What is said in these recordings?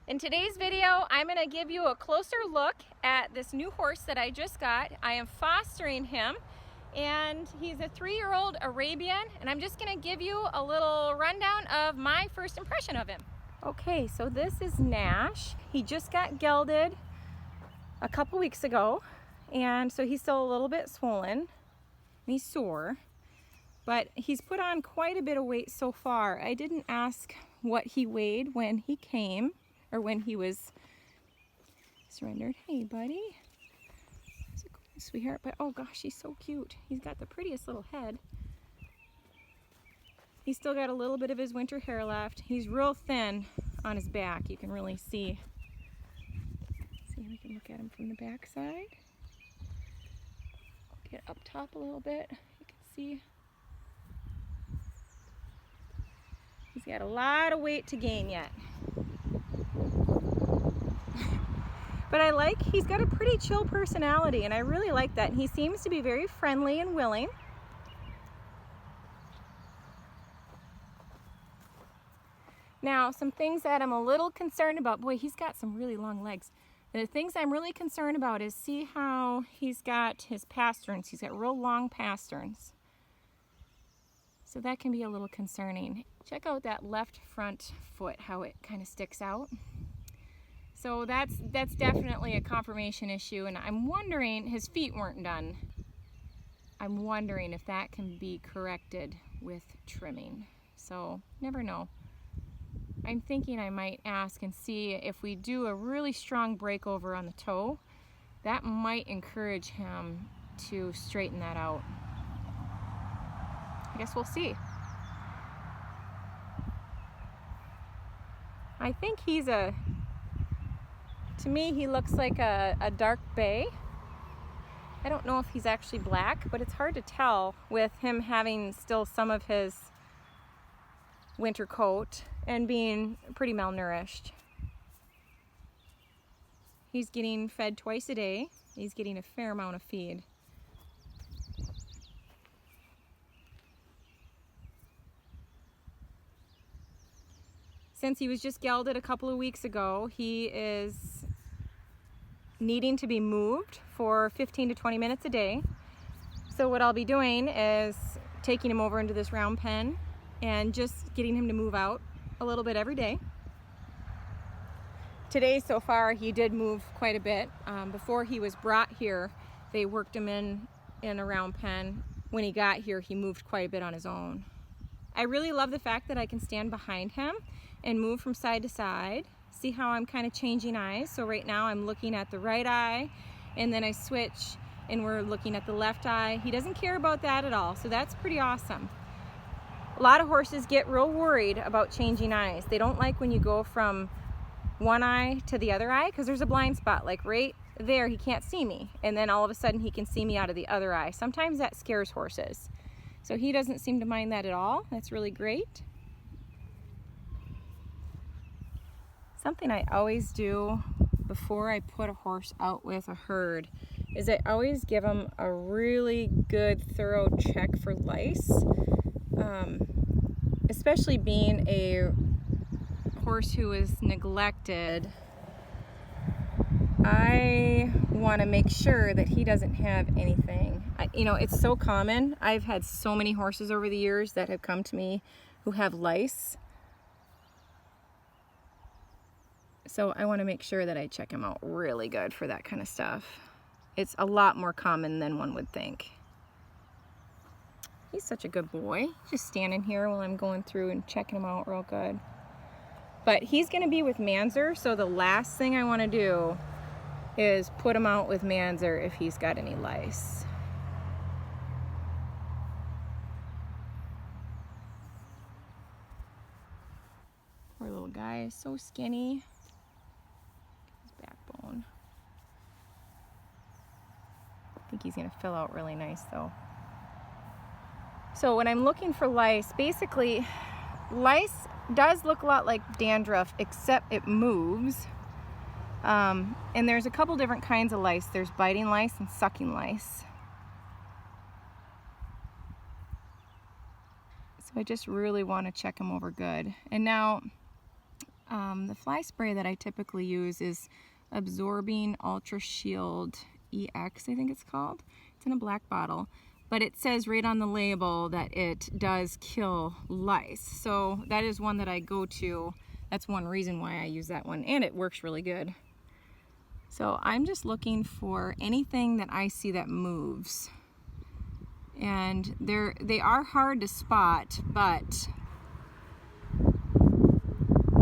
In today's video, I'm going to give you a closer look at this new horse that I just got. I am fostering him, and he's a 3-year-old Arabian, and I'm just going to give you a little rundown of my first impression of him. Okay, so this is Nash. He just got gelded a couple weeks ago, and so he's still a little bit swollen, and he's sore, but he's put on quite a bit of weight so far. I didn't ask what he weighed when he came, or when he was surrendered. Hey, buddy. How's it going, sweetheart? But oh gosh, he's so cute. He's got the prettiest little head. He's still got a little bit of his winter hair left. He's real thin on his back. You can really see. See if we can look at him from the back side. Get up top a little bit. You can see. He's got a lot of weight to gain yet. But I like, he's got a pretty chill personality, and I really like that. And he seems to be very friendly and willing. Now, some things that I'm a little concerned about. Boy, he's got some really long legs. The things I'm really concerned about is see how he's got his pasterns. He's got real long pasterns. So that can be a little concerning. Check out that left front foot, how it kind of sticks out. So that's definitely a conformation issue, and I'm wondering, his feet weren't done. I'm wondering if that can be corrected with trimming. So, never know. I'm thinking I might ask and see if we do a really strong breakover on the toe, that might encourage him to straighten that out. I guess we'll see. I think he's to me, he looks like a dark bay. I don't know if he's actually black, but it's hard to tell with him having still some of his winter coat and being pretty malnourished. He's getting fed twice a day. He's getting a fair amount of feed. Since he was just gelded a couple of weeks ago, he is needing to be moved for 15 to 20 minutes a day. So what I'll be doing is taking him over into this round pen and just getting him to move out a little bit every day. Today so far he did move quite a bit. Before he was brought here, they worked him in a round pen. When he got here, he moved quite a bit on his own. I really love the fact that I can stand behind him and move from side to side. See how I'm kind of changing eyes? So right now I'm looking at the right eye, and then I switch and we're looking at the left eye. He doesn't care about that at all, so that's pretty awesome. A lot of horses get real worried about changing eyes. They don't like when you go from one eye to the other eye, because there's a blind spot, like right there he can't see me, and then all of a sudden he can see me out of the other eye. Sometimes that scares horses. So he doesn't seem to mind that at all. That's really great. Something I always do before I put a horse out with a herd is I always give them a really good thorough check for lice. Especially being a horse who is neglected, I want to make sure that he doesn't have anything. You know, it's so common. I've had so many horses over the years that have come to me who have lice. So I want to make sure that I check him out really good for that kind of stuff. It's a lot more common than one would think. He's such a good boy. Just standing here while I'm going through and checking him out real good. But he's going to be with Manzer, so the last thing I want to do is put him out with Manzer if he's got any lice. Poor little guy is so skinny. His backbone. I think he's going to fill out really nice though. So when I'm looking for lice, basically lice does look a lot like dandruff, except it moves. And there's a couple different kinds of lice. There's biting lice and sucking lice. So I just really want to check them over good. And now The fly spray that I typically use is Absorbing Ultra Shield EX, I think it's called. It's in a black bottle, but it says right on the label that it does kill lice. So that is one that I go to. That's one reason why I use that one, and it works really good. So I'm just looking for anything that I see that moves. And they are hard to spot, but it's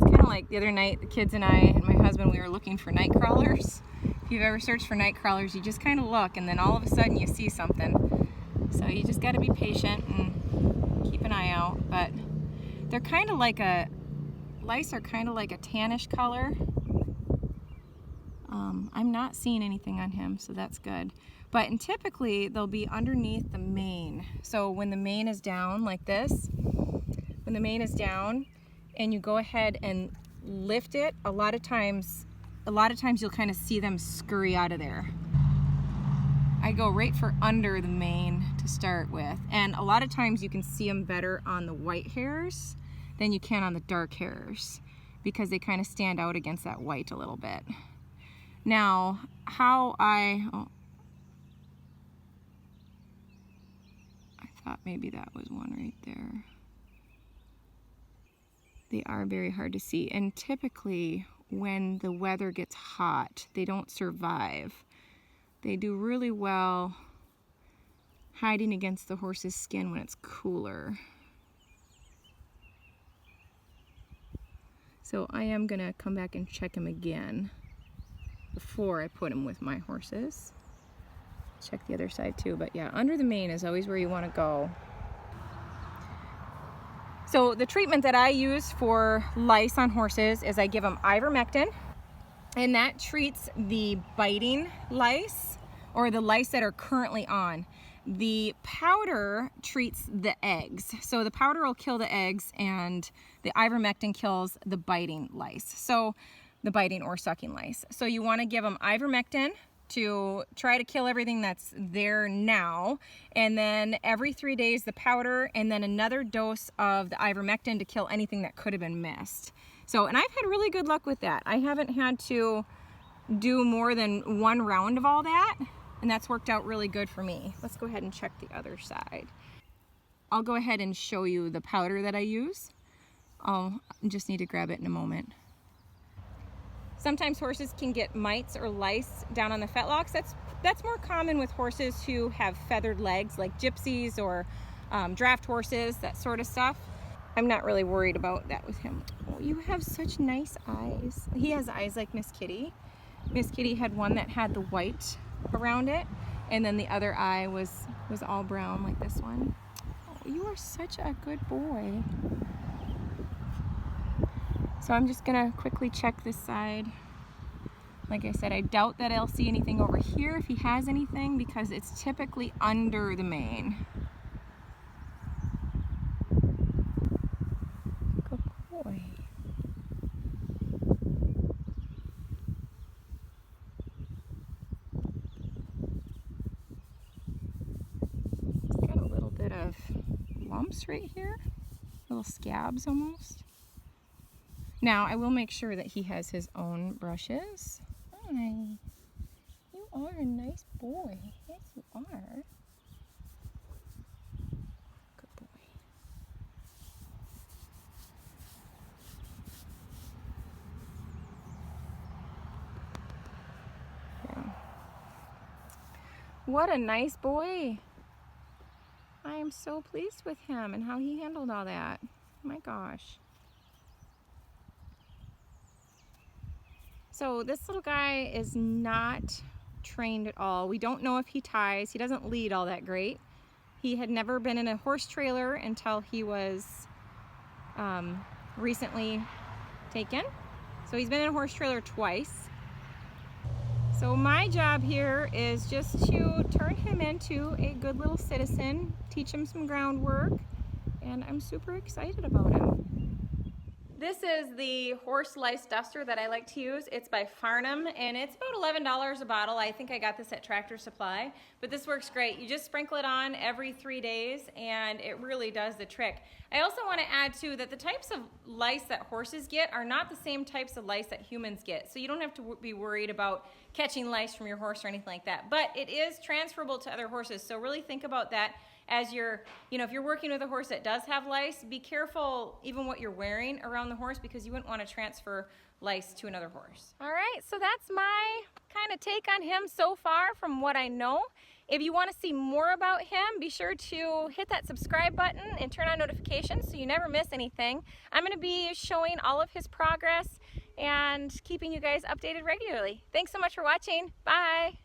kind of like the other night, the kids and I and my husband, we were looking for night crawlers. If you've ever searched for night crawlers, you just kind of look, and then all of a sudden you see something. So you just got to be patient and keep an eye out. But they're kind of like lice are kind of like a tannish color. I'm not seeing anything on him, so that's good. And typically they'll be underneath the mane. So when the mane is down like this, when the mane is down and you go ahead and lift it, a lot of times you'll kind of see them scurry out of there. I go right for under the mane to start with, and a lot of times you can see them better on the white hairs than you can on the dark hairs because they kind of stand out against that white a little bit. Now, I thought maybe that was one right there. They are very hard to see, and typically when the weather gets hot, they don't survive. They do really well hiding against the horse's skin when it's cooler. So I am gonna come back and check him again before I put him with my horses. Check the other side too, but yeah, under the mane is always where you want to go. So the treatment that I use for lice on horses is I give them ivermectin, and that treats the biting lice or the lice that are currently on. The powder treats the eggs. So the powder will kill the eggs, and the ivermectin kills the biting lice. So the biting or sucking lice. So you want to give them ivermectin to try to kill everything that's there now, and then every 3 days the powder, and then another dose of the ivermectin to kill anything that could have been missed. So, and I've had really good luck with that. I haven't had to do more than one round of all that, and that's worked out really good for me. Let's go ahead and check the other side. I'll go ahead and show you the powder that I use. I'll just need to grab it in a moment. Sometimes horses can get mites or lice down on the fetlocks. That's more common with horses who have feathered legs, like gypsies or draft horses, that sort of stuff. I'm not really worried about that with him. Oh, you have such nice eyes. He has eyes like Miss Kitty. Miss Kitty had one that had the white around it, and then the other eye was all brown like this one. Oh, you are such a good boy. So I'm just gonna quickly check this side. Like I said, I doubt that I'll see anything over here if he has anything, because it's typically under the mane. Good boy. He's got a little bit of lumps right here, little scabs almost. Now, I will make sure that he has his own brushes. Hi. You are a nice boy. Yes, you are. Good boy. Yeah. What a nice boy. I am so pleased with him and how he handled all that. My gosh. So this little guy is not trained at all. We don't know if he ties. He doesn't lead all that great. He had never been in a horse trailer until he was recently taken. So he's been in a horse trailer twice. So my job here is just to turn him into a good little citizen, teach him some groundwork, and I'm super excited about him. This is the horse lice duster that I like to use. It's by Farnham and it's about $11 a bottle. I think I got this at Tractor Supply, but this works great. You just sprinkle it on every 3 days and it really does the trick. I also want to add too that the types of lice that horses get are not the same types of lice that humans get. So you don't have to be worried about catching lice from your horse or anything like that. But it is transferable to other horses. So really think about that as you're, if you're working with a horse that does have lice, be careful even what you're wearing around the horse because you wouldn't want to transfer lice to another horse. All right, so that's my kind of take on him so far from what I know. If you want to see more about him, be sure to hit that subscribe button and turn on notifications so you never miss anything. I'm going to be showing all of his progress and keeping you guys updated regularly. Thanks so much for watching. Bye.